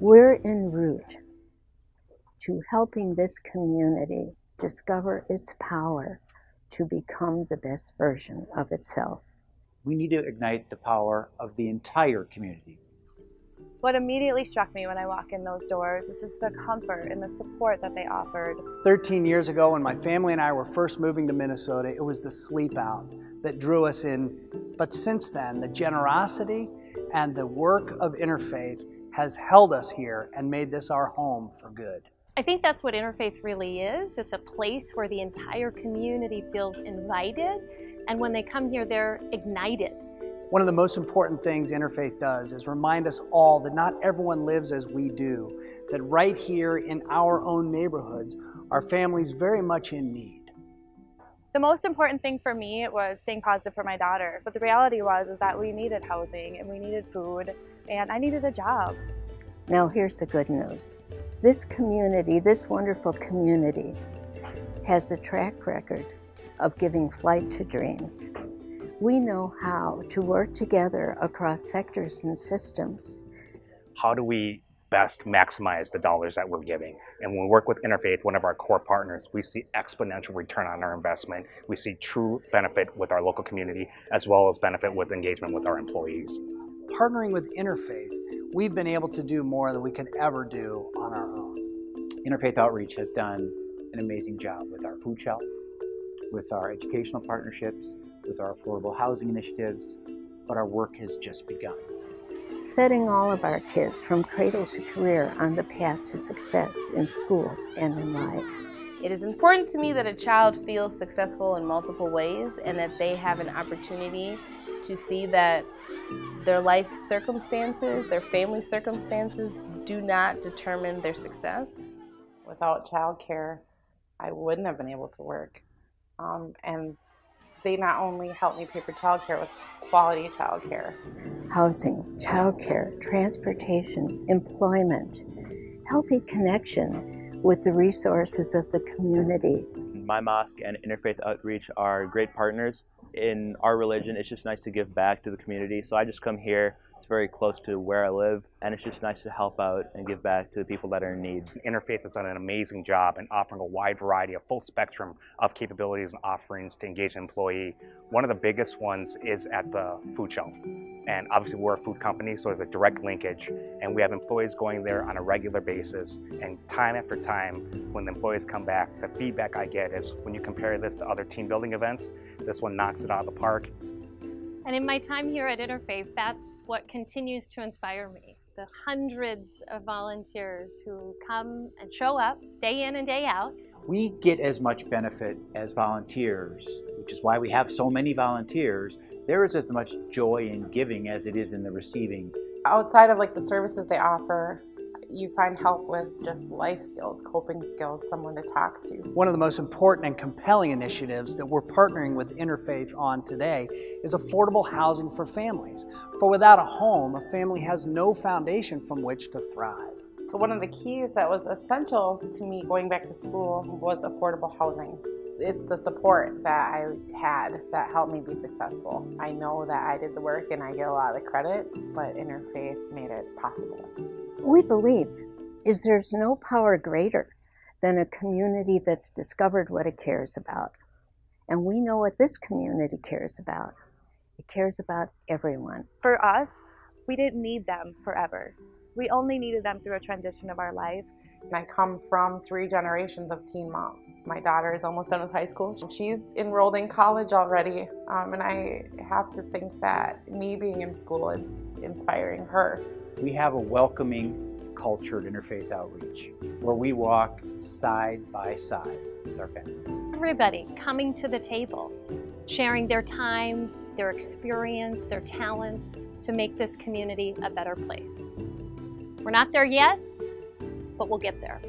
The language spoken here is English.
We're en route to helping this community discover its power to become the best version of itself. We need to ignite the power of the entire community. What immediately struck me when I walk in those doors was just the comfort and the support that they offered. 13 years ago, when my family and I were first moving to Minnesota, it was the sleep out that drew us in. But since then, the generosity and the work of Interfaith has held us here and made this our home for good. I think that's what Interfaith really is. It's a place where the entire community feels invited, and when they come here, they're ignited. One of the most important things Interfaith does is remind us all that not everyone lives as we do, that right here in our own neighborhoods are families very much in need. The most important thing for me was staying positive for my daughter, but the reality was that we needed housing and we needed food and I needed a job. Now here's the good news. This community, this wonderful community, has a track record of giving flight to dreams. We know how to work together across sectors and systems. How do we best maximize the dollars that we're giving? And when we work with Interfaith, one of our core partners, we see exponential return on our investment. We see true benefit with our local community, as well as benefit with engagement with our employees. Partnering with Interfaith, we've been able to do more than we could ever do on our own. Interfaith Outreach has done an amazing job with our food shelf, with our educational partnerships, with our affordable housing initiatives, but our work has just begun. Setting all of our kids from cradle to career on the path to success in school and in life. It is important to me that a child feels successful in multiple ways and that they have an opportunity to see that their life circumstances, their family circumstances do not determine their success. Without childcare, I wouldn't have been able to work. And they not only help me pay for childcare with quality childcare. Housing, childcare, transportation, employment, healthy connection with the resources of the community. My mosque and Interfaith Outreach are great partners. In our religion, it's just nice to give back to the community. So I just come here. It's very close to where I live, and it's just nice to help out and give back to the people that are in need. Interfaith has done an amazing job in offering a wide variety, a full spectrum of capabilities and offerings to engage an employee. One of the biggest ones is at the food shelf. And obviously we're a food company, so there's a direct linkage. And we have employees going there on a regular basis. And time after time, when the employees come back, the feedback I get is when you compare this to other team building events, this one knocks it out of the park. And in my time here at Interfaith, that's what continues to inspire me. The hundreds of volunteers who come and show up day in and day out. We get as much benefit as volunteers, which is why we have so many volunteers. There is as much joy in giving as it is in the receiving. Outside of the services they offer, you find help with just life skills, coping skills, someone to talk to. One of the most important and compelling initiatives that we're partnering with Interfaith on today is affordable housing for families. For without a home, a family has no foundation from which to thrive. So one of the keys that was essential to me going back to school was affordable housing. It's the support that I had that helped me be successful. I know that I did the work and I get a lot of the credit, but Interfaith made it possible. We believe there's no power greater than a community that's discovered what it cares about. And we know what this community cares about. It cares about everyone. For us, we didn't need them forever. We only needed them through a transition of our life. And I come from 3 generations of teen moms. My daughter is almost done with high school. She's enrolled in college already. And I have to think that me being in school is inspiring her. We have a welcoming culture at Interfaith Outreach where we walk side by side with our families. Everybody coming to the table, sharing their time, their experience, their talents to make this community a better place. We're not there yet, but we'll get there.